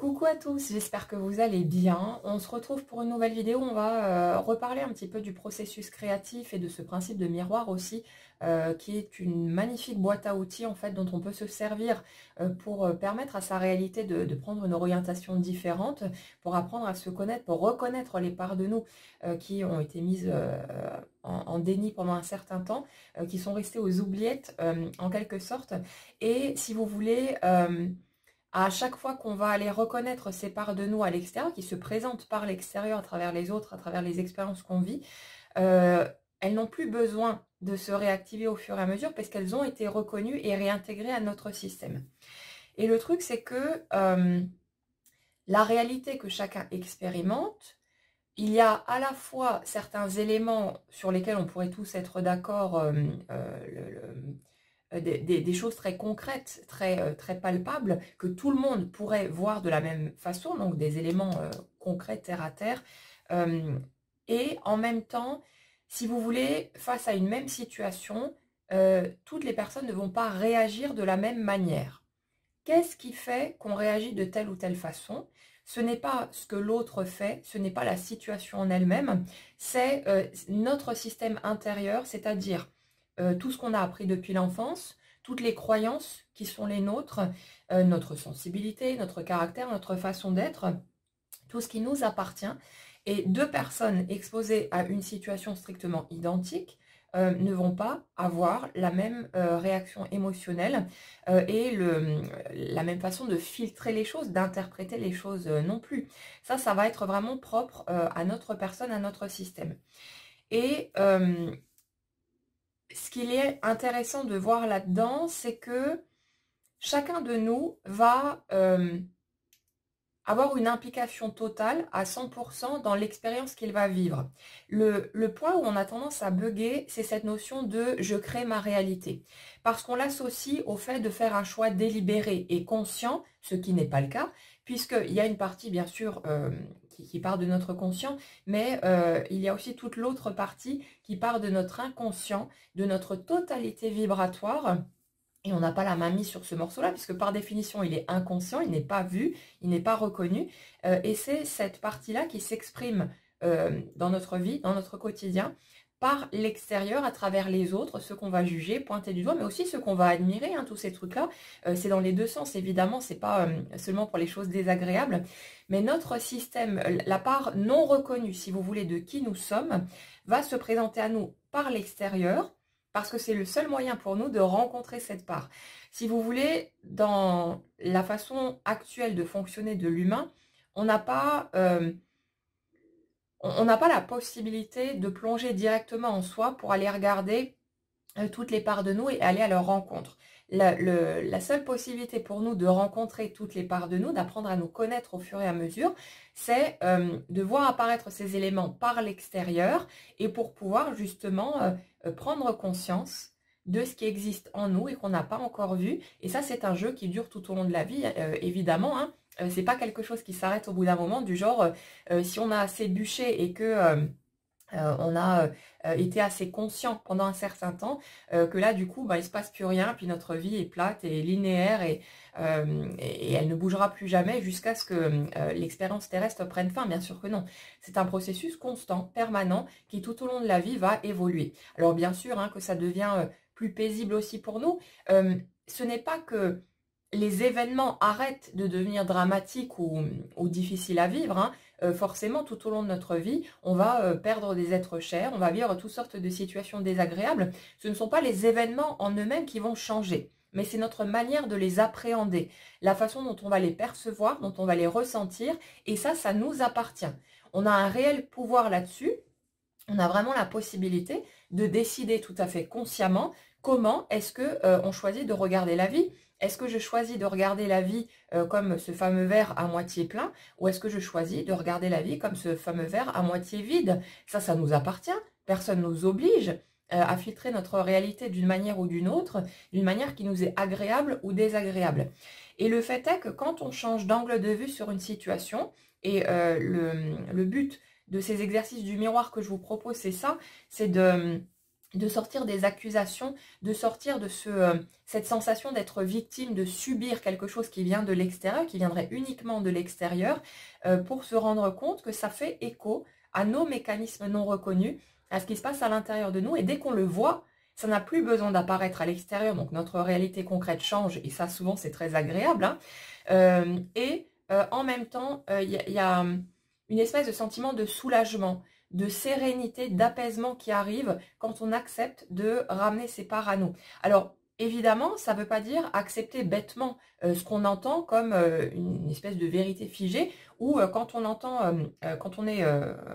Coucou à tous, j'espère que vous allez bien. On se retrouve pour une nouvelle vidéo. On va reparler un petit peu du processus créatif et de ce principe de miroir aussi, qui est une magnifique boîte à outils en fait dont on peut se servir pour permettre à sa réalité de prendre une orientation différente, pour apprendre à se connaître, pour reconnaître les parts de nous qui ont été mises en déni pendant un certain temps, qui sont restées aux oubliettes en quelque sorte. Et si vous voulez... à chaque fois qu'on va aller reconnaître ces parts de nous à l'extérieur, qui se présentent par l'extérieur à travers les autres, à travers les expériences qu'on vit, elles n'ont plus besoin de se réactiver au fur et à mesure parce qu'elles ont été reconnues et réintégrées à notre système. Et le truc, c'est que la réalité que chacun expérimente, il y a à la fois certains éléments sur lesquels on pourrait tous être d'accord, des choses très concrètes, très palpables, que tout le monde pourrait voir de la même façon, donc des éléments concrets, terre à terre. Et en même temps, si vous voulez, face à une même situation, toutes les personnes ne vont pas réagir de la même manière. Qu'est-ce qui fait qu'on réagit de telle ou telle façon? Ce n'est pas ce que l'autre fait, ce n'est pas la situation en elle-même, c'est notre système intérieur, c'est-à-dire tout ce qu'on a appris depuis l'enfance, toutes les croyances qui sont les nôtres, notre sensibilité, notre caractère, notre façon d'être, tout ce qui nous appartient. Et deux personnes exposées à une situation strictement identique ne vont pas avoir la même réaction émotionnelle et la même façon de filtrer les choses, d'interpréter les choses non plus. Ça va être vraiment propre à notre personne, à notre système. Et ce qu'il est intéressant de voir là-dedans, c'est que chacun de nous va avoir une implication totale à 100% dans l'expérience qu'il va vivre. Le point où on a tendance à bugger, c'est cette notion de « je crée ma réalité ». Parce qu'on l'associe au fait de faire un choix délibéré et conscient, ce qui n'est pas le cas, puisqu'il y a une partie, bien sûr, qui part de notre conscient, mais il y a aussi toute l'autre partie qui part de notre inconscient, de notre totalité vibratoire. Et on n'a pas la main mise sur ce morceau-là, puisque par définition, il est inconscient, il n'est pas vu, il n'est pas reconnu. Et c'est cette partie-là qui s'exprime dans notre vie, dans notre quotidien, par l'extérieur, à travers les autres, ceux qu'on va juger, pointer du doigt, mais aussi ceux qu'on va admirer, hein, tous ces trucs-là. C'est dans les deux sens, évidemment, c'est pas seulement pour les choses désagréables. Mais notre système, la part non reconnue, si vous voulez, de qui nous sommes, va se présenter à nous par l'extérieur, parce que c'est le seul moyen pour nous de rencontrer cette part. Si vous voulez, dans la façon actuelle de fonctionner de l'humain, on n'a pas la possibilité de plonger directement en soi pour aller regarder toutes les parts de nous et aller à leur rencontre. La seule possibilité pour nous de rencontrer toutes les parts de nous, d'apprendre à nous connaître au fur et à mesure, c'est de voir apparaître ces éléments par l'extérieur et pour pouvoir justement prendre conscience de ce qui existe en nous et qu'on n'a pas encore vu. Et ça, c'est un jeu qui dure tout au long de la vie, évidemment, hein. C'est pas quelque chose qui s'arrête au bout d'un moment, du genre, si on a assez bûché et que... on a été assez conscient pendant un certain temps que là, du coup, il ne se passe plus rien, puis notre vie est plate et linéaire et elle ne bougera plus jamais jusqu'à ce que l'expérience terrestre prenne fin. Bien sûr que non. C'est un processus constant, permanent, qui tout au long de la vie va évoluer. Alors bien sûr hein, que ça devient plus paisible aussi pour nous. Ce n'est pas que les événements arrêtent de devenir dramatiques ou difficiles à vivre, hein. Forcément, tout au long de notre vie, on va perdre des êtres chers, on va vivre toutes sortes de situations désagréables. Ce ne sont pas les événements en eux-mêmes qui vont changer, mais c'est notre manière de les appréhender, la façon dont on va les percevoir, dont on va les ressentir, et ça nous appartient. On a un réel pouvoir là-dessus, on a vraiment la possibilité de décider tout à fait consciemment comment est-ce que on choisit de regarder la vie. Est-ce que je choisis de regarder la vie comme ce fameux verre à moitié plein ou est-ce que je choisis de regarder la vie comme ce fameux verre à moitié vide? Ça nous appartient. Personne ne nous oblige à filtrer notre réalité d'une manière ou d'une autre, d'une manière qui nous est agréable ou désagréable. Et le fait est que quand on change d'angle de vue sur une situation, et le but de ces exercices du miroir que je vous propose, c'est ça, c'est de de sortir des accusations, de sortir de cette sensation d'être victime, de subir quelque chose qui vient de l'extérieur, qui viendrait uniquement de l'extérieur, pour se rendre compte que ça fait écho à nos mécanismes non reconnus, à ce qui se passe à l'intérieur de nous. Et dès qu'on le voit, ça n'a plus besoin d'apparaître à l'extérieur, donc notre réalité concrète change, et ça souvent c'est très agréable. Hein. En même temps, il y a une espèce de sentiment de soulagement, de sérénité, d'apaisement qui arrive quand on accepte de ramener ses parts à nous. Alors, évidemment, ça ne veut pas dire accepter bêtement ce qu'on entend comme une espèce de vérité figée, ou quand on entend, quand on est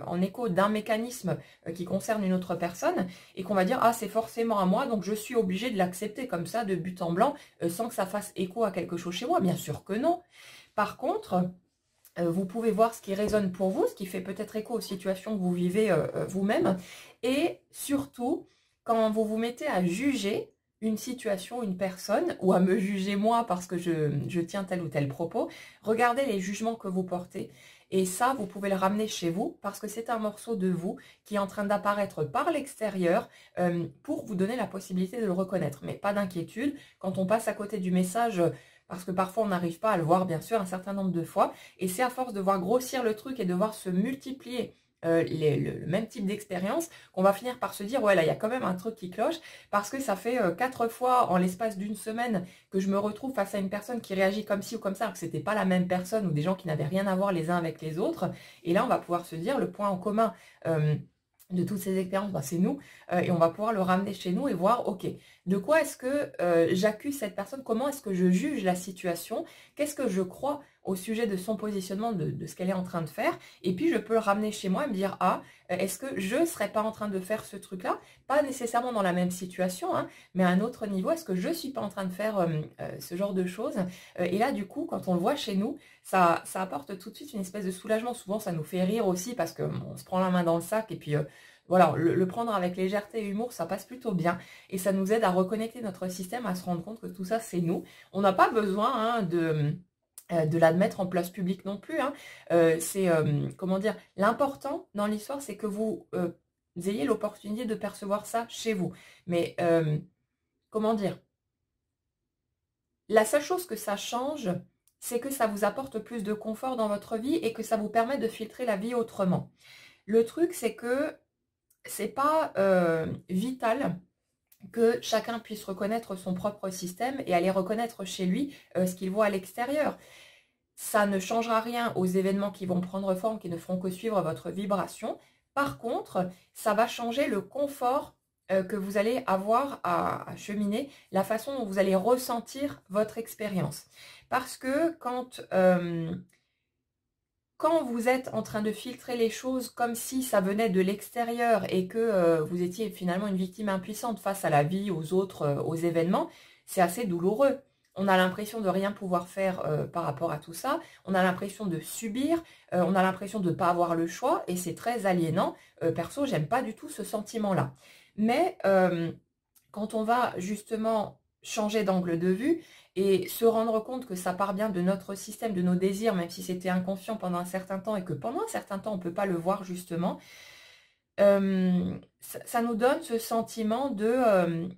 en écho d'un mécanisme qui concerne une autre personne, et qu'on va dire « Ah, c'est forcément à moi, donc je suis obligé de l'accepter comme ça, de but en blanc, sans que ça fasse écho à quelque chose chez moi ». Bien sûr que non. Par contre, vous pouvez voir ce qui résonne pour vous, ce qui fait peut-être écho aux situations que vous vivez vous-même. Et surtout, quand vous vous mettez à juger une situation, une personne, ou à me juger moi parce que je tiens tel ou tel propos, regardez les jugements que vous portez. Et ça, vous pouvez le ramener chez vous parce que c'est un morceau de vous qui est en train d'apparaître par l'extérieur pour vous donner la possibilité de le reconnaître. Mais pas d'inquiétude, quand on passe à côté du message... parce que parfois on n'arrive pas à le voir, bien sûr, un certain nombre de fois. Et c'est à force de voir grossir le truc et de voir se multiplier le même type d'expérience qu'on va finir par se dire, ouais, là, il y a quand même un truc qui cloche, parce que ça fait 4 fois en l'espace d'une semaine que je me retrouve face à une personne qui réagit comme ci ou comme ça, alors que c'était pas la même personne, ou des gens qui n'avaient rien à voir les uns avec les autres. Et là, on va pouvoir se dire, le point en commun... de toutes ces expériences, bah, c'est nous, et on va pouvoir le ramener chez nous et voir, ok, de quoi est-ce que j'accuse cette personne, comment est-ce que je juge la situation, qu'est-ce que je crois au sujet de son positionnement, de ce qu'elle est en train de faire, et puis je peux le ramener chez moi et me dire, ah, est-ce que je ne serais pas en train de faire ce truc-là, pas nécessairement dans la même situation, hein, mais à un autre niveau, est-ce que je ne suis pas en train de faire ce genre de choses, et là, du coup, quand on le voit chez nous, ça apporte tout de suite une espèce de soulagement. Souvent, ça nous fait rire aussi parce qu'on se prend la main dans le sac et puis voilà, le prendre avec légèreté et humour, ça passe plutôt bien. Et ça nous aide à reconnecter notre système, à se rendre compte que tout ça, c'est nous. On n'a pas besoin hein, de l'admettre en place publique non plus. Hein. Comment dire, l'important dans l'histoire, c'est que vous ayez l'opportunité de percevoir ça chez vous. Mais, comment dire, la seule chose que ça change, c'est que ça vous apporte plus de confort dans votre vie et que ça vous permet de filtrer la vie autrement. Le truc, c'est que c'est pas vital que chacun puisse reconnaître son propre système et aller reconnaître chez lui ce qu'il voit à l'extérieur. Ça ne changera rien aux événements qui vont prendre forme, qui ne feront que suivre votre vibration. Par contre, ça va changer le confort que vous allez avoir à cheminer, la façon dont vous allez ressentir votre expérience. Parce que quand vous êtes en train de filtrer les choses comme si ça venait de l'extérieur et que vous étiez finalement une victime impuissante face à la vie, aux autres, aux événements, c'est assez douloureux. On a l'impression de rien pouvoir faire par rapport à tout ça. On a l'impression de subir. On a l'impression de ne pas avoir le choix. Et c'est très aliénant. Perso, j'aime pas du tout ce sentiment-là. Mais quand on va justement changer d'angle de vue et se rendre compte que ça part bien de notre système, de nos désirs, même si c'était inconscient pendant un certain temps et que pendant un certain temps, on ne peut pas le voir justement, ça nous donne ce sentiment de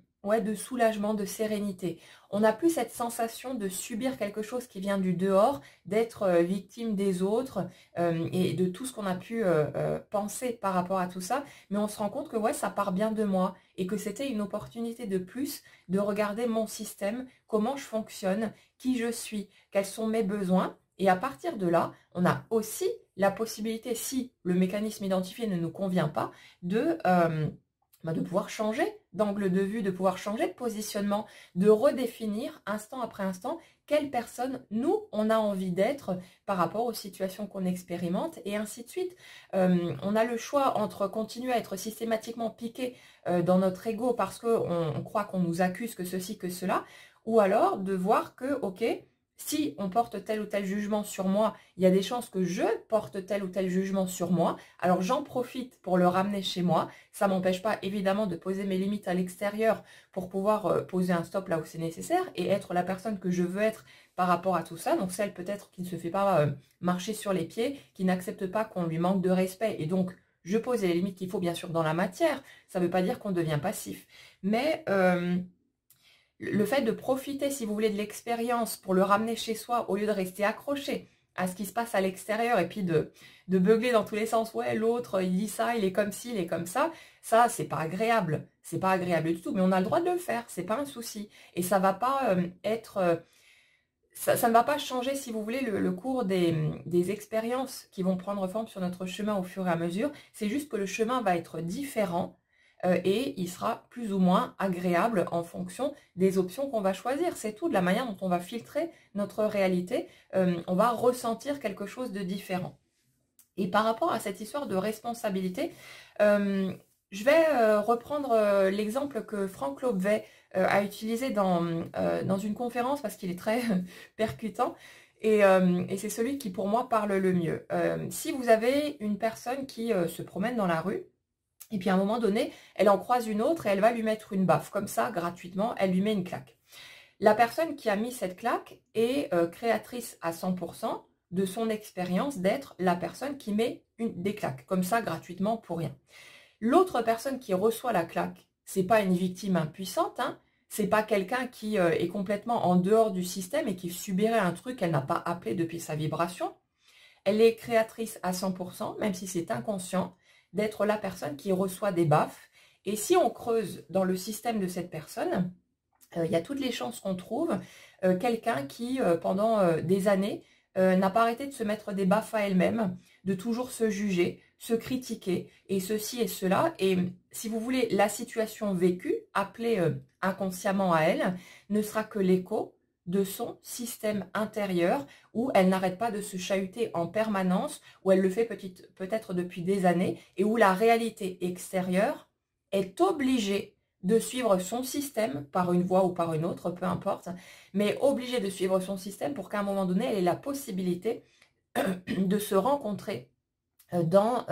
soulagement, de sérénité. On n'a plus cette sensation de subir quelque chose qui vient du dehors, d'être victime des autres et de tout ce qu'on a pu penser par rapport à tout ça. Mais on se rend compte que ouais, ça part bien de moi et que c'était une opportunité de plus de regarder mon système, comment je fonctionne, qui je suis, quels sont mes besoins. Et à partir de là, on a aussi la possibilité, si le mécanisme identifié ne nous convient pas, de pouvoir changer d'angle de vue, de pouvoir changer de positionnement, de redéfinir instant après instant quelle personne nous, on a envie d'être par rapport aux situations qu'on expérimente et ainsi de suite. On a le choix entre continuer à être systématiquement piqué dans notre ego parce qu'on croit qu'on nous accuse que ceci, que cela, ou alors de voir que, ok, si on porte tel ou tel jugement sur moi, il y a des chances que je porte tel ou tel jugement sur moi. Alors j'en profite pour le ramener chez moi. Ça ne m'empêche pas évidemment de poser mes limites à l'extérieur pour pouvoir poser un stop là où c'est nécessaire et être la personne que je veux être par rapport à tout ça. Donc celle peut-être qui ne se fait pas marcher sur les pieds, qui n'accepte pas qu'on lui manque de respect et donc je pose les limites qu'il faut, bien sûr, dans la matière. Ça ne veut pas dire qu'on devient passif. Mais le fait de profiter, si vous voulez, de l'expérience pour le ramener chez soi, au lieu de rester accroché à ce qui se passe à l'extérieur et puis de beugler dans tous les sens. Ouais, l'autre, il dit ça, il est comme ci, il est comme ça. Ça, c'est pas agréable. C'est pas agréable du tout, mais on a le droit de le faire. C'est pas un souci. Et ça va pas être... ça ne va pas changer, si vous voulez, le cours des expériences qui vont prendre forme sur notre chemin au fur et à mesure. C'est juste que le chemin va être différent et il sera plus ou moins agréable en fonction des options qu'on va choisir. C'est tout, de la manière dont on va filtrer notre réalité. On va ressentir quelque chose de différent. Et par rapport à cette histoire de responsabilité, je vais reprendre l'exemple que Franck Lobvet a utilisé dans une conférence parce qu'il est très percutant et c'est celui qui pour moi parle le mieux. Si vous avez une personne qui se promène dans la rue et puis à un moment donné, elle en croise une autre et elle va lui mettre une baffe, comme ça, gratuitement, elle lui met une claque. La personne qui a mis cette claque est créatrice à 100% de son expérience d'être la personne qui met des claques, comme ça, gratuitement, pour rien. L'autre personne qui reçoit la claque, c'est pas une victime impuissante, hein, c'est pas quelqu'un qui est complètement en dehors du système et qui subirait un truc qu'elle n'a pas appelé depuis sa vibration. Elle est créatrice à 100%, même si c'est inconscient, d'être la personne qui reçoit des baffes. Et si on creuse dans le système de cette personne, il y a toutes les chances qu'on trouve quelqu'un qui, pendant des années, n'a pas arrêté de se mettre des baffes à elle-même, de toujours se juger, se critiquer, et ceci et cela. Et si vous voulez, la situation vécue, appelée inconsciemment à elle, ne sera que l'écho de son système intérieur, où elle n'arrête pas de se chahuter en permanence, où elle le fait peut-être depuis des années, et où la réalité extérieure est obligée de suivre son système par une voie ou par une autre, peu importe, mais obligée de suivre son système pour qu'à un moment donné, elle ait la possibilité de se rencontrer dans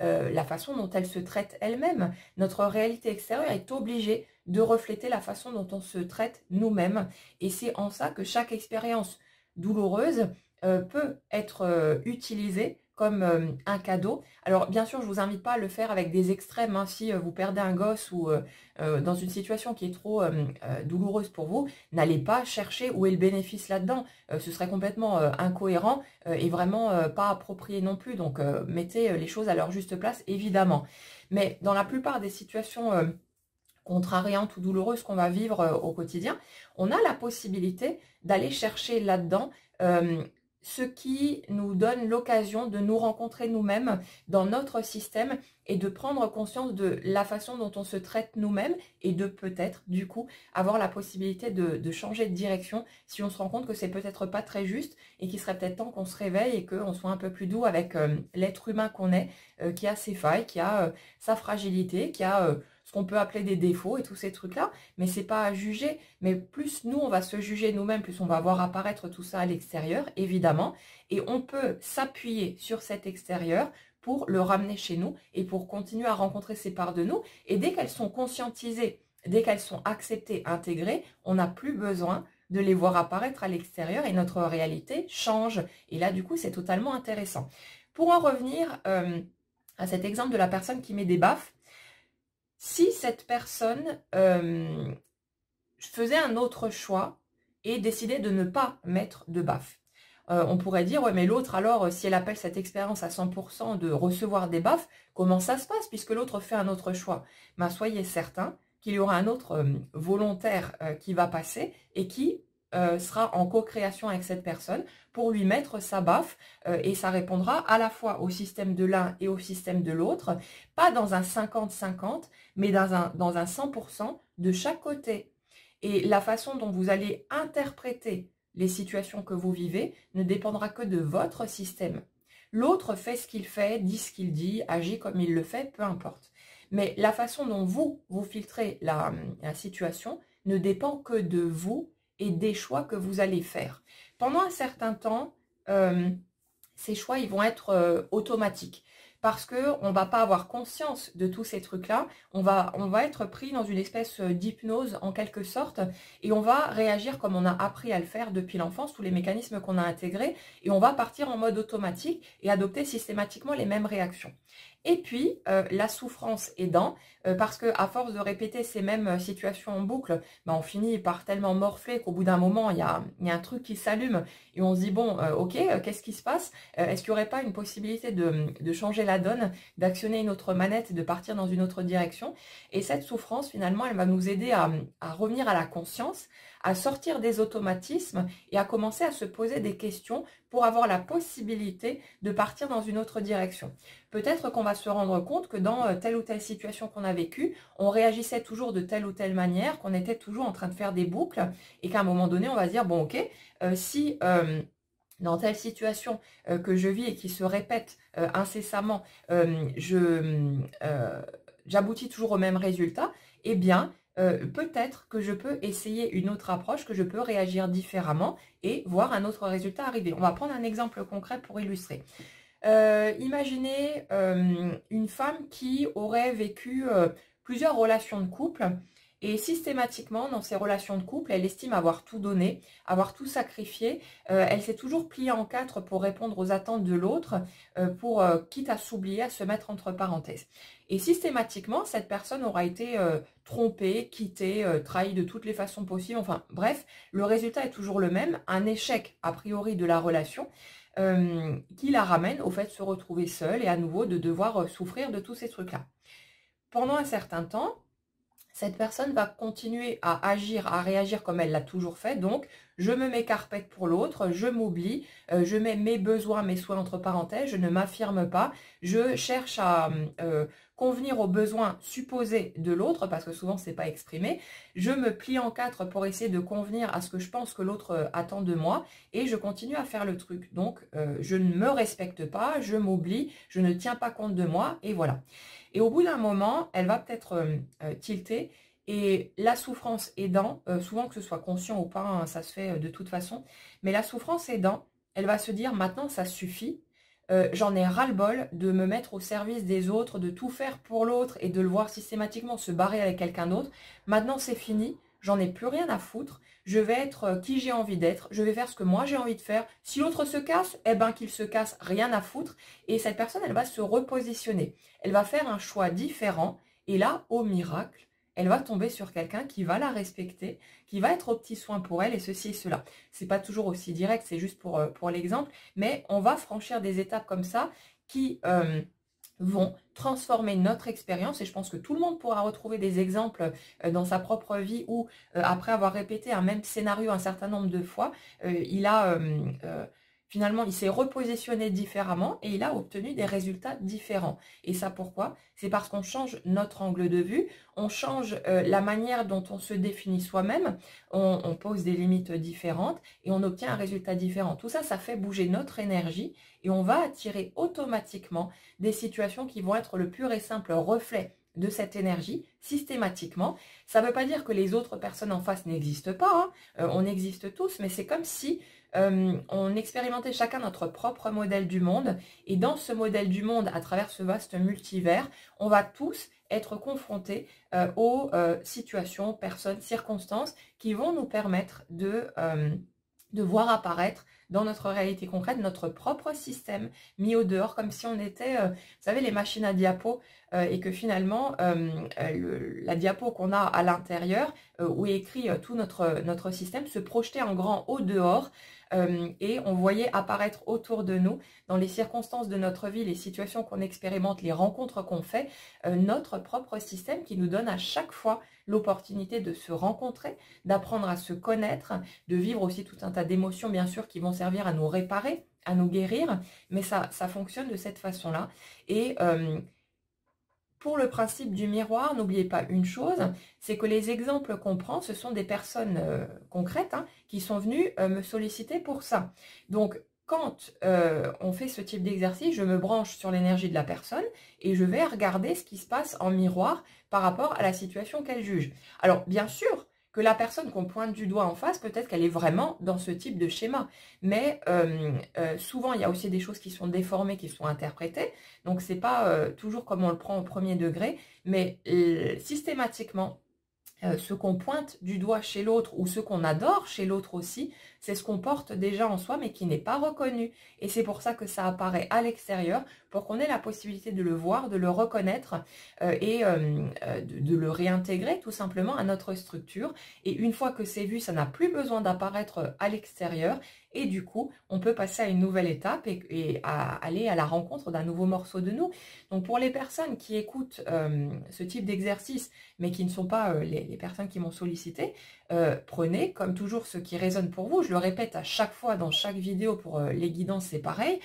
la façon dont elle se traite elle-même. Notre réalité extérieure est obligée de refléter la façon dont on se traite nous-mêmes. Et c'est en ça que chaque expérience douloureuse peut être utilisée comme un cadeau. Alors bien sûr, je ne vous invite pas à le faire avec des extrêmes, hein. Si vous perdez un gosse ou dans une situation qui est trop douloureuse pour vous, n'allez pas chercher où est le bénéfice là-dedans. Ce serait complètement incohérent et vraiment pas approprié non plus. Donc mettez les choses à leur juste place, évidemment. Mais dans la plupart des situations contrariantes ou douloureuses qu'on va vivre au quotidien, on a la possibilité d'aller chercher là-dedans ce qui nous donne l'occasion de nous rencontrer nous-mêmes dans notre système et de prendre conscience de la façon dont on se traite nous-mêmes et de peut-être, du coup, avoir la possibilité de changer de direction si on se rend compte que c'est peut-être pas très juste et qu'il serait peut-être temps qu'on se réveille et qu'on soit un peu plus doux avec l'être humain qu'on est, qui a ses failles, qui a sa fragilité, qui a ce qu'on peut appeler des défauts et tous ces trucs-là, mais c'est pas à juger. Mais plus nous, on va se juger nous-mêmes, plus on va voir apparaître tout ça à l'extérieur, évidemment, et on peut s'appuyer sur cet extérieur pour le ramener chez nous et pour continuer à rencontrer ces parts de nous. Et dès qu'elles sont conscientisées, dès qu'elles sont acceptées, intégrées, on n'a plus besoin de les voir apparaître à l'extérieur et notre réalité change. Et là, du coup, c'est totalement intéressant. Pour en revenir à cet exemple de la personne qui met des baffes, si cette personne faisait un autre choix et décidait de ne pas mettre de baffes, on pourrait dire, ouais, mais l'autre, alors, si elle appelle cette expérience à 100% de recevoir des baffes, comment ça se passe puisque l'autre fait un autre choix? Ben, soyez certain qu'il y aura un autre volontaire qui va passer et qui sera en co-création avec cette personne pour lui mettre sa baffe et ça répondra à la fois au système de l'un et au système de l'autre, pas dans un 50-50, mais dans un 100% de chaque côté. Et la façon dont vous allez interpréter les situations que vous vivez ne dépendra que de votre système. L'autre fait ce qu'il fait, dit ce qu'il dit, agit comme il le fait, peu importe. Mais la façon dont vous filtrez la situation ne dépend que de vous et des choix que vous allez faire. Pendant un certain temps, ces choix ils vont être automatiques. Parce qu'on ne va pas avoir conscience de tous ces trucs-là, on va être pris dans une espèce d'hypnose en quelque sorte, et on va réagir comme on a appris à le faire depuis l'enfance, tous les mécanismes qu'on a intégrés, et on va partir en mode automatique et adopter systématiquement les mêmes réactions. Et puis, la souffrance aidant, parce que à force de répéter ces mêmes situations en boucle, ben, on finit par tellement morfler qu'au bout d'un moment, il y a un truc qui s'allume et on se dit, bon, ok, qu'est-ce qui se passe? Est-ce qu'il n'y aurait pas une possibilité de changer la donne, d'actionner une autre manette et de partir dans une autre direction? Et cette souffrance, finalement, elle va nous aider à revenir à la conscience, à sortir des automatismes et à commencer à se poser des questions pour avoir la possibilité de partir dans une autre direction. Peut-être qu'on va se rendre compte que dans telle ou telle situation qu'on a vécue, on réagissait toujours de telle ou telle manière, qu'on était toujours en train de faire des boucles et qu'à un moment donné, on va se dire, bon ok, si dans telle situation que je vis et qui se répète incessamment, j'aboutis toujours au même résultat, eh bien, peut-être que je peux essayer une autre approche, que je peux réagir différemment et voir un autre résultat arriver. On va prendre un exemple concret pour illustrer. Imaginez une femme qui aurait vécu plusieurs relations de couple et systématiquement dans ces relations de couple, elle estime avoir tout donné, avoir tout sacrifié. Elle s'est toujours pliée en quatre pour répondre aux attentes de l'autre, quitte à s'oublier, à se mettre entre parenthèses. Et systématiquement, cette personne aura été trompée, quittée, trahie de toutes les façons possibles. Enfin bref, le résultat est toujours le même, un échec a priori de la relation. Qui la ramène au fait de se retrouver seule et à nouveau de devoir souffrir de tous ces trucs-là. Pendant un certain temps, cette personne va continuer à agir, à réagir comme elle l'a toujours fait. Donc, je me mets carpette pour l'autre, je m'oublie, je mets mes besoins, mes souhaits entre parenthèses, je ne m'affirme pas, je cherche à convenir aux besoins supposés de l'autre, parce que souvent c'est pas exprimé, je me plie en quatre pour essayer de convenir à ce que je pense que l'autre attend de moi, et je continue à faire le truc. Donc, je ne me respecte pas, je m'oublie, je ne tiens pas compte de moi, et voilà. Et au bout d'un moment, elle va peut-être tilter, et la souffrance aidant, souvent que ce soit conscient ou pas, hein, ça se fait de toute façon, mais la souffrance aidant, elle va se dire maintenant ça suffit, j'en ai ras-le-bol de me mettre au service des autres, de tout faire pour l'autre et de le voir systématiquement se barrer avec quelqu'un d'autre. Maintenant c'est fini, j'en ai plus rien à foutre, je vais être qui j'ai envie d'être, je vais faire ce que moi j'ai envie de faire. Si l'autre se casse, eh ben qu'il se casse, rien à foutre. Et cette personne, elle va se repositionner, elle va faire un choix différent et là, au miracle, elle va tomber sur quelqu'un qui va la respecter, qui va être au petit soin pour elle et ceci et cela. C'est pas toujours aussi direct, c'est juste pour l'exemple, mais on va franchir des étapes comme ça qui vont transformer notre expérience et je pense que tout le monde pourra retrouver des exemples dans sa propre vie où après avoir répété un même scénario un certain nombre de fois, finalement, il s'est repositionné différemment et il a obtenu des résultats différents. Et ça, pourquoi? C'est parce qu'on change notre angle de vue, on change la manière dont on se définit soi-même, on pose des limites différentes et on obtient un résultat différent. Tout ça, ça fait bouger notre énergie et on va attirer automatiquement des situations qui vont être le pur et simple reflet de cette énergie, systématiquement. Ça ne veut pas dire que les autres personnes en face n'existent pas, hein. On existe tous, mais c'est comme si on expérimentait chacun notre propre modèle du monde et dans ce modèle du monde, à travers ce vaste multivers, on va tous être confrontés aux situations, personnes, circonstances qui vont nous permettre de voir apparaître dans notre réalité concrète notre propre système mis au dehors, comme si on était, vous savez, les machines à diapo, et que finalement, la diapo qu'on a à l'intérieur, où est écrit tout notre système, se projetait en grand au dehors, et on voyait apparaître autour de nous, dans les circonstances de notre vie, les situations qu'on expérimente, les rencontres qu'on fait, notre propre système qui nous donne à chaque fois l'opportunité de se rencontrer, d'apprendre à se connaître, de vivre aussi tout un tas d'émotions, bien sûr, qui vont servir à nous réparer, à nous guérir, mais ça fonctionne de cette façon-là. Et pour le principe du miroir, n'oubliez pas une chose, c'est que les exemples qu'on prend, ce sont des personnes concrètes hein, qui sont venues me solliciter pour ça. Donc, quand on fait ce type d'exercice, je me branche sur l'énergie de la personne et je vais regarder ce qui se passe en miroir par rapport à la situation qu'elle juge. Alors, bien sûr que la personne qu'on pointe du doigt en face, peut-être qu'elle est vraiment dans ce type de schéma. Mais souvent, il y a aussi des choses qui sont déformées, qui sont interprétées. Donc, c'est pas toujours comme on le prend au premier degré, mais systématiquement, ce qu'on pointe du doigt chez l'autre ou ce qu'on adore chez l'autre aussi, c'est ce qu'on porte déjà en soi, mais qui n'est pas reconnu. Et c'est pour ça que ça apparaît à l'extérieur, pour qu'on ait la possibilité de le voir, de le reconnaître et de le réintégrer tout simplement à notre structure. Et une fois que c'est vu, ça n'a plus besoin d'apparaître à l'extérieur. Et du coup, on peut passer à une nouvelle étape et aller à la rencontre d'un nouveau morceau de nous. Donc pour les personnes qui écoutent ce type d'exercice, mais qui ne sont pas les personnes qui m'ont sollicité, prenez comme toujours ce qui résonne pour vous. Je le répète à chaque fois dans chaque vidéo pour les guidances, c'est pareil.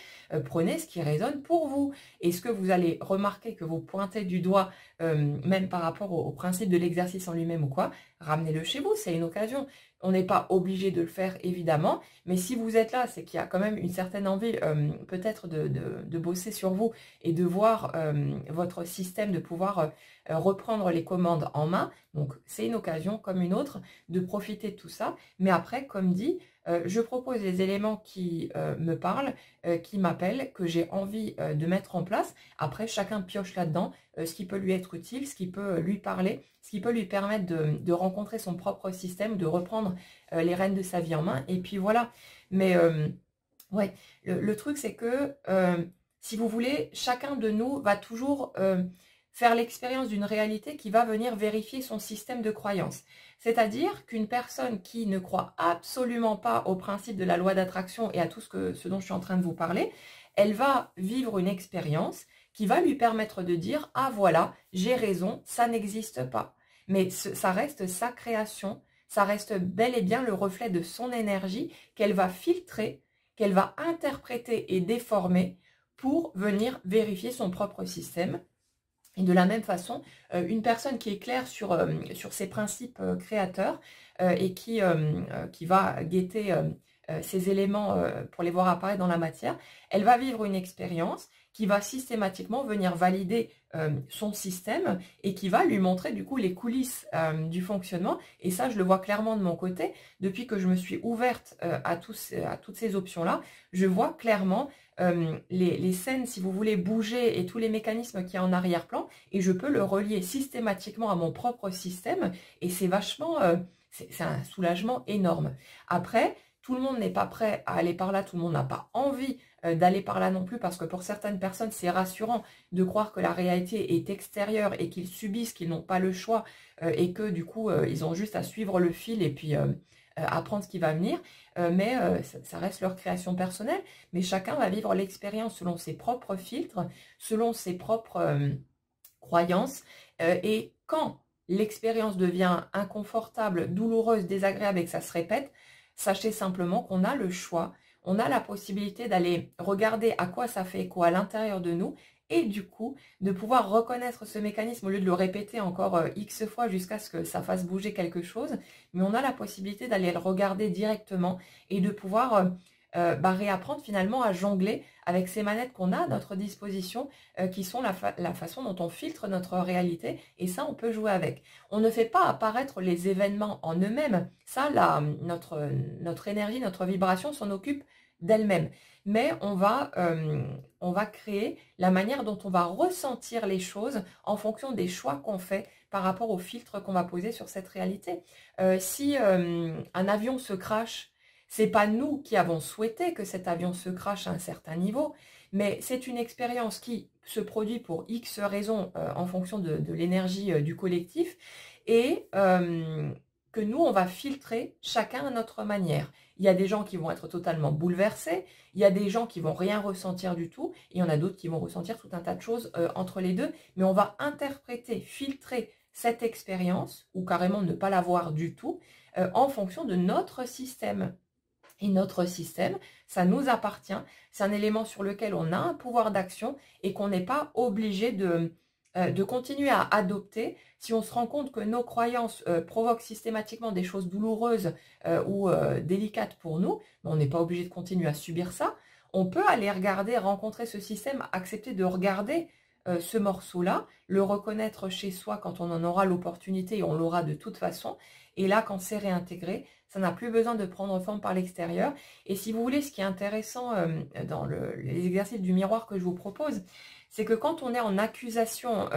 Prenez ce qui résonne pour vous. Et ce que vous allez remarquer que vous pointez du doigt, même par rapport au principe de l'exercice en lui-même ou quoi, ramenez-le chez vous, c'est une occasion. On n'est pas obligé de le faire, évidemment, mais si vous êtes là, c'est qu'il y a quand même une certaine envie peut-être de bosser sur vous et de voir votre système, de pouvoir reprendre les commandes en main. Donc, c'est une occasion, comme une autre, de profiter de tout ça. Mais après, comme dit, je propose les éléments qui me parlent, qui m'appellent, que j'ai envie de mettre en place. Après, chacun pioche là-dedans ce qui peut lui être utile, ce qui peut lui parler, ce qui peut lui permettre de rencontrer son propre système, de reprendre les rênes de sa vie en main. Et puis voilà. Mais ouais, le truc, c'est que si vous voulez, chacun de nous va toujours faire l'expérience d'une réalité qui va venir vérifier son système de croyance. C'est-à-dire qu'une personne qui ne croit absolument pas au principe de la loi d'attraction et à tout ce dont je suis en train de vous parler, elle va vivre une expérience qui va lui permettre de dire « Ah voilà, j'ai raison, ça n'existe pas ». Mais ça reste sa création, ça reste bel et bien le reflet de son énergie qu'elle va filtrer, qu'elle va interpréter et déformer pour venir vérifier son propre système. Et de la même façon, une personne qui est claire sur ses principes créateurs et qui va guetter ces éléments pour les voir apparaître dans la matière, elle va vivre une expérience qui va systématiquement venir valider son système et qui va lui montrer du coup les coulisses du fonctionnement. Et ça, je le vois clairement de mon côté. Depuis que je me suis ouverte à toutes ces options-là, je vois clairement les scènes, si vous voulez, bouger et tous les mécanismes qu'il y a en arrière-plan, et je peux le relier systématiquement à mon propre système, et c'est vachement, c'est un soulagement énorme. Après, tout le monde n'est pas prêt à aller par là, tout le monde n'a pas envie d'aller par là non plus, parce que pour certaines personnes, c'est rassurant de croire que la réalité est extérieure et qu'ils subissent, qu'ils n'ont pas le choix, et que du coup, ils ont juste à suivre le fil et puis apprendre ce qui va venir. Mais ça reste leur création personnelle, mais chacun va vivre l'expérience selon ses propres filtres, selon ses propres croyances, et quand l'expérience devient inconfortable, douloureuse, désagréable et que ça se répète, sachez simplement qu'on a le choix, on a la possibilité d'aller regarder à quoi ça fait écho à l'intérieur de nous, et du coup, de pouvoir reconnaître ce mécanisme au lieu de le répéter encore X fois jusqu'à ce que ça fasse bouger quelque chose. Mais on a la possibilité d'aller le regarder directement et de pouvoir réapprendre finalement à jongler avec ces manettes qu'on a à notre disposition, qui sont la façon dont on filtre notre réalité. Et ça, on peut jouer avec. On ne fait pas apparaître les événements en eux-mêmes. Ça, notre énergie, notre vibration s'en occupe d'elle-même. Mais on va créer la manière dont on va ressentir les choses en fonction des choix qu'on fait par rapport au filtre qu'on va poser sur cette réalité. Si un avion se crache, c'est pas nous qui avons souhaité que cet avion se crache à un certain niveau, mais c'est une expérience qui se produit pour X raisons en fonction de l'énergie du collectif, et que nous, on va filtrer chacun à notre manière. Il y a des gens qui vont être totalement bouleversés, il y a des gens qui vont rien ressentir du tout, et il y en a d'autres qui vont ressentir tout un tas de choses entre les deux, mais on va interpréter, filtrer cette expérience, ou carrément ne pas la voir du tout, en fonction de notre système. Et notre système, ça nous appartient, c'est un élément sur lequel on a un pouvoir d'action et qu'on n'est pas obligé de continuer à adopter si on se rend compte que nos croyances provoquent systématiquement des choses douloureuses ou délicates pour nous. On n'est pas obligé de continuer à subir ça. On peut aller regarder, rencontrer ce système, accepter de regarder ce morceau-là, le reconnaître chez soi quand on en aura l'opportunité, et on l'aura de toute façon. Et là, quand c'est réintégré, ça n'a plus besoin de prendre forme par l'extérieur. Et si vous voulez, ce qui est intéressant dans les exercices du miroir que je vous propose, c'est que quand on est en accusation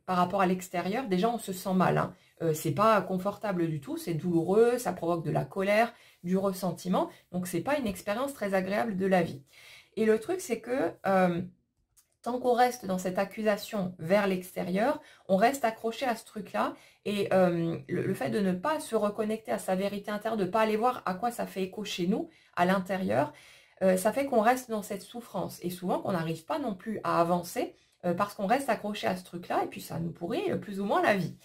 par rapport à l'extérieur, déjà on se sent mal, hein. C'est pas confortable du tout, c'est douloureux, ça provoque de la colère, du ressentiment, donc c'est pas une expérience très agréable de la vie. Et le truc, c'est que tant qu'on reste dans cette accusation vers l'extérieur, on reste accroché à ce truc-là. Et le fait de ne pas se reconnecter à sa vérité intérieure, de ne pas aller voir à quoi ça fait écho chez nous, à l'intérieur, ça fait qu'on reste dans cette souffrance. Et souvent qu'on n'arrive pas non plus à avancer parce qu'on reste accroché à ce truc-là. Et puis ça nous pourrit plus ou moins la vie.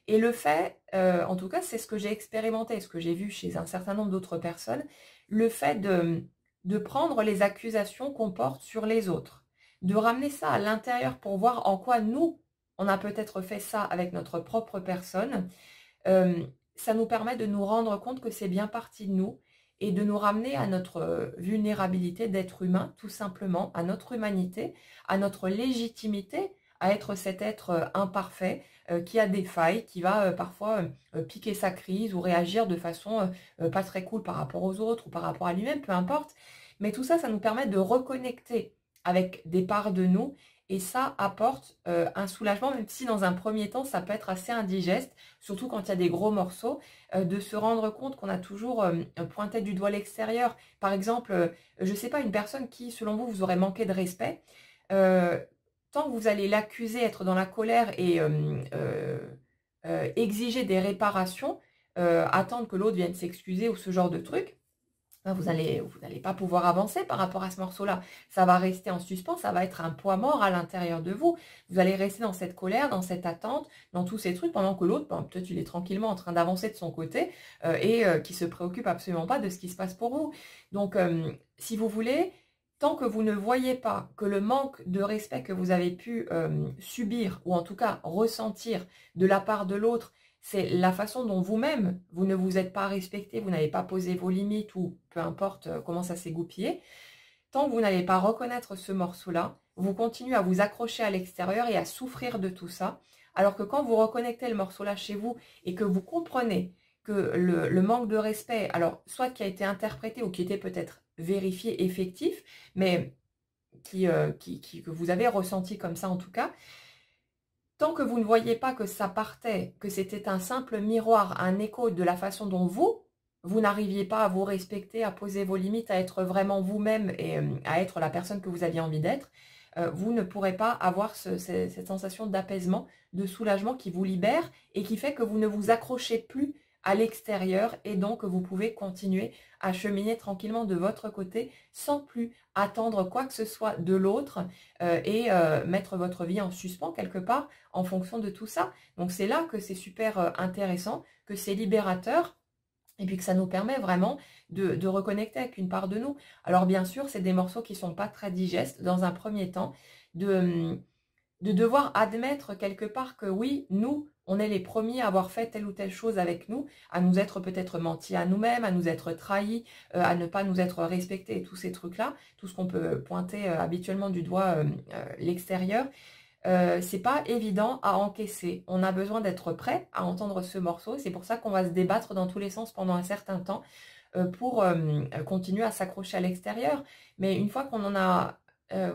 Et le fait, en tout cas, c'est ce que j'ai expérimenté, ce que j'ai vu chez un certain nombre d'autres personnes, le fait de prendre les accusations qu'on porte sur les autres, de ramener ça à l'intérieur pour voir en quoi nous, on a peut-être fait ça avec notre propre personne, ça nous permet de nous rendre compte que c'est bien parti de nous et de nous ramener à notre vulnérabilité d'être humain, tout simplement, à notre humanité, à notre légitimité, à être cet être imparfait, qui a des failles, qui va parfois piquer sa crise ou réagir de façon pas très cool par rapport aux autres ou par rapport à lui-même, peu importe. Mais tout ça, ça nous permet de reconnecter avec des parts de nous et ça apporte un soulagement, même si dans un premier temps, ça peut être assez indigeste, surtout quand il y a des gros morceaux, de se rendre compte qu'on a toujours pointé du doigt l'extérieur. Par exemple, je ne sais pas, une personne qui, selon vous, vous aurait manqué de respect, tant que vous allez l'accuser, être dans la colère et exiger des réparations, attendre que l'autre vienne s'excuser ou ce genre de truc, ben vous n'allez pas pouvoir avancer par rapport à ce morceau-là. Ça va rester en suspens, ça va être un poids mort à l'intérieur de vous. Vous allez rester dans cette colère, dans cette attente, dans tous ces trucs, pendant que l'autre, ben, peut-être il est tranquillement en train d'avancer de son côté et qui se préoccupe absolument pas de ce qui se passe pour vous. Donc, si vous voulez, tant que vous ne voyez pas que le manque de respect que vous avez pu subir, ou en tout cas ressentir de la part de l'autre, c'est la façon dont vous-même, vous ne vous êtes pas respecté, vous n'avez pas posé vos limites, ou peu importe comment ça s'est goupillé, tant que vous n'allez pas reconnaître ce morceau-là, vous continuez à vous accrocher à l'extérieur et à souffrir de tout ça, alors que quand vous reconnectez le morceau-là chez vous et que vous comprenez que le manque de respect, alors soit qui a été interprété ou qui était peut-être vérifié, effectif, mais que vous avez ressenti comme ça en tout cas, tant que vous ne voyez pas que ça partait, que c'était un simple miroir, un écho de la façon dont vous n'arriviez pas à vous respecter, à poser vos limites, à être vraiment vous-même et à être la personne que vous aviez envie d'être, vous ne pourrez pas avoir cette sensation d'apaisement, de soulagement qui vous libère et qui fait que vous ne vous accrochez plus à l'extérieur et donc vous pouvez continuer à cheminer tranquillement de votre côté sans plus attendre quoi que ce soit de l'autre et mettre votre vie en suspens quelque part en fonction de tout ça. Donc c'est là que c'est super intéressant, que c'est libérateur et puis que ça nous permet vraiment de reconnecter avec une part de nous. Alors bien sûr, c'est des morceaux qui ne sont pas très digestes dans un premier temps, de devoir admettre quelque part que oui, nous, on est les premiers à avoir fait telle ou telle chose avec nous, à nous être peut-être menti à nous-mêmes, à nous être trahis, à ne pas nous être respectés, tous ces trucs-là, tout ce qu'on peut pointer habituellement du doigt l'extérieur. C'est pas évident à encaisser. On a besoin d'être prêt à entendre ce morceau. C'est pour ça qu'on va se débattre dans tous les sens pendant un certain temps pour continuer à s'accrocher à l'extérieur. Mais une fois qu'on en a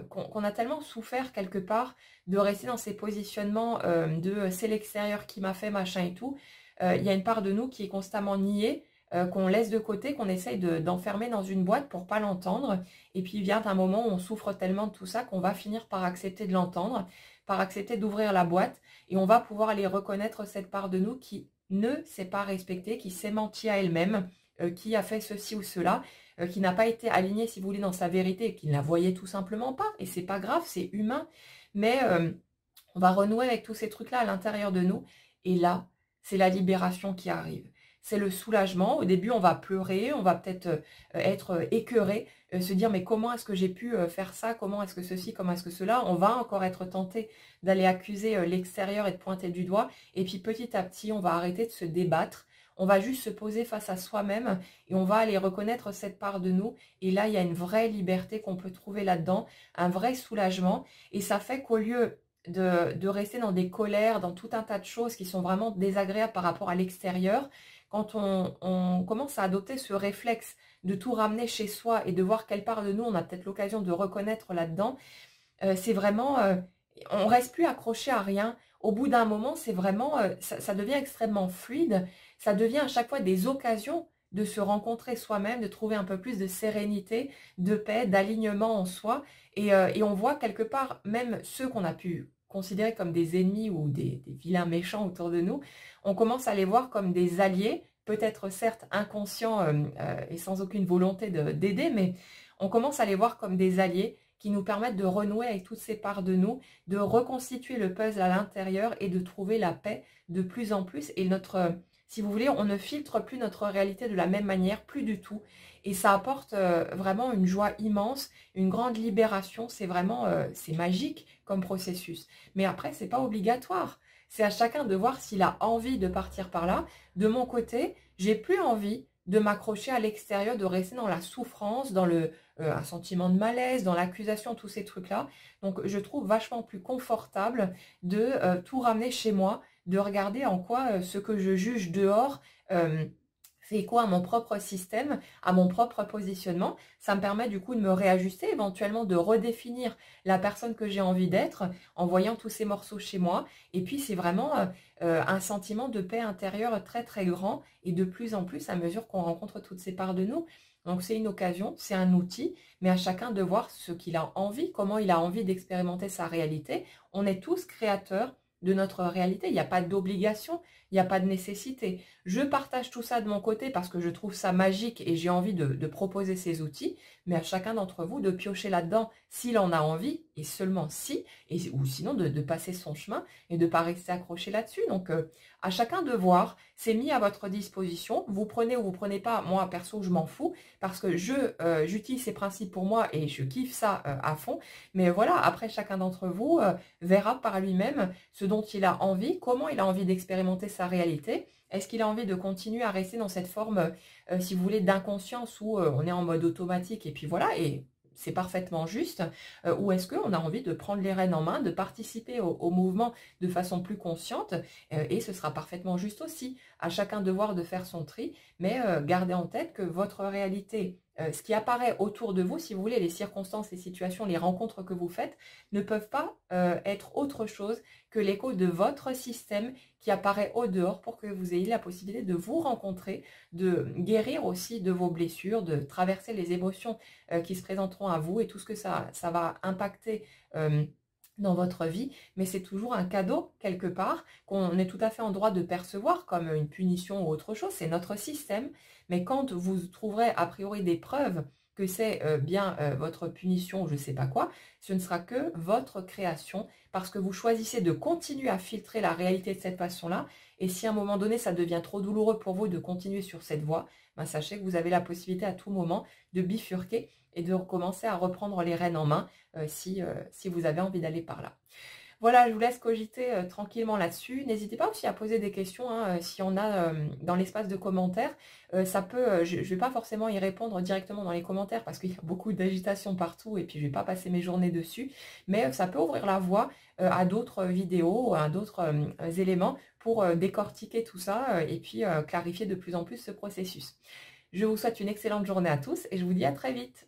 qu'on a tellement souffert quelque part de rester dans ces positionnements de c'est l'extérieur qui m'a fait machin et tout, il y a une part de nous qui est constamment niée, qu'on laisse de côté, qu'on essaye d'enfermer dans une boîte pour pas l'entendre. Et puis vient un moment où on souffre tellement de tout ça qu'on va finir par accepter de l'entendre, par accepter d'ouvrir la boîte et on va pouvoir aller reconnaître cette part de nous qui ne s'est pas respectée, qui s'est menti à elle-même, qui a fait ceci ou cela, qui n'a pas été alignée, si vous voulez, dans sa vérité, qui ne la voyait tout simplement pas. Et c'est pas grave, c'est humain. Mais on va renouer avec tous ces trucs-là à l'intérieur de nous. Et là, c'est la libération qui arrive. C'est le soulagement. Au début, on va pleurer, on va peut-être être écœuré, se dire mais comment est-ce que j'ai pu faire ça, comment est-ce que ceci, comment est-ce que cela. On va encore être tenté d'aller accuser l'extérieur et de pointer du doigt. Et puis petit à petit, on va arrêter de se débattre. On va juste se poser face à soi-même et on va aller reconnaître cette part de nous. Et là, il y a une vraie liberté qu'on peut trouver là-dedans, un vrai soulagement. Et ça fait qu'au lieu de rester dans des colères, dans tout un tas de choses qui sont vraiment désagréables par rapport à l'extérieur, quand on commence à adopter ce réflexe de tout ramener chez soi et de voir quelle part de nous on a peut-être l'occasion de reconnaître là-dedans, c'est vraiment, on reste plus accroché à rien. Au bout d'un moment, c'est vraiment, ça devient extrêmement fluide. Ça devient à chaque fois des occasions de se rencontrer soi-même, de trouver un peu plus de sérénité, de paix, d'alignement en soi. Et on voit quelque part, même ceux qu'on a pu considérer comme des ennemis ou des vilains méchants autour de nous, on commence à les voir comme des alliés, peut-être certes inconscients et sans aucune volonté d'aider, mais on commence à les voir comme des alliés qui nous permettent de renouer avec toutes ces parts de nous, de reconstituer le puzzle à l'intérieur et de trouver la paix de plus en plus. Et notre, si vous voulez, on ne filtre plus notre réalité de la même manière, plus du tout. Et ça apporte vraiment une joie immense, une grande libération. C'est vraiment, c'est magique comme processus. Mais après, c'est pas obligatoire. C'est à chacun de voir s'il a envie de partir par là. De mon côté, j'ai plus envie de m'accrocher à l'extérieur, de rester dans la souffrance, dans un sentiment de malaise, dans l'accusation, tous ces trucs-là. Donc, je trouve vachement plus confortable de tout ramener chez moi, de regarder en quoi ce que je juge dehors fait quoi à mon propre système, à mon propre positionnement. Ça me permet du coup de me réajuster, éventuellement de redéfinir la personne que j'ai envie d'être en voyant tous ces morceaux chez moi. Et puis, c'est vraiment un sentiment de paix intérieure très très grand et de plus en plus à mesure qu'on rencontre toutes ces parts de nous. Donc c'est une occasion, c'est un outil, mais à chacun de voir ce qu'il a envie, comment il a envie d'expérimenter sa réalité. On est tous créateurs de notre réalité, il n'y a pas d'obligation, il n'y a pas de nécessité. Je partage tout ça de mon côté parce que je trouve ça magique et j'ai envie de proposer ces outils, mais à chacun d'entre vous de piocher là-dedans s'il en a envie, et seulement si, ou sinon de passer son chemin et de ne pas rester accroché là-dessus. Donc à chacun de voir, c'est mis à votre disposition, vous prenez ou vous prenez pas, moi perso je m'en fous, parce que j'utilise ces principes pour moi et je kiffe ça à fond, mais voilà, après chacun d'entre vous verra par lui-même ce dont il a envie, comment il a envie d'expérimenter sa réalité. Est-ce qu'il a envie de continuer à rester dans cette forme, si vous voulez, d'inconscience où on est en mode automatique et puis voilà, et c'est parfaitement juste, ou est-ce qu'on a envie de prendre les rênes en main, de participer au mouvement de façon plus consciente, et ce sera parfaitement juste aussi. À chacun de voir de faire son tri, mais gardez en tête que votre réalité, ce qui apparaît autour de vous, si vous voulez, les circonstances, les situations, les rencontres que vous faites, ne peuvent pas être autre chose que l'écho de votre système qui apparaît au dehors pour que vous ayez la possibilité de vous rencontrer, de guérir aussi de vos blessures, de traverser les émotions qui se présenteront à vous et tout ce que ça va impacter dans votre vie, mais c'est toujours un cadeau quelque part qu'on est tout à fait en droit de percevoir comme une punition ou autre chose, c'est notre système, mais quand vous trouverez a priori des preuves que c'est bien votre punition ou je ne sais pas quoi, ce ne sera que votre création parce que vous choisissez de continuer à filtrer la réalité de cette façon-là, et si à un moment donné ça devient trop douloureux pour vous de continuer sur cette voie, ben sachez que vous avez la possibilité à tout moment de bifurquer et de recommencer à reprendre les rênes en main si vous avez envie d'aller par là. Voilà, je vous laisse cogiter tranquillement là-dessus. N'hésitez pas aussi à poser des questions, hein, si on a dans l'espace de commentaires. Ça peut, je ne vais pas forcément y répondre directement dans les commentaires parce qu'il y a beaucoup d'agitation partout et puis je ne vais pas passer mes journées dessus. Mais ça peut ouvrir la voie à d'autres vidéos, à d'autres éléments pour décortiquer tout ça et puis clarifier de plus en plus ce processus. Je vous souhaite une excellente journée à tous et je vous dis à très vite.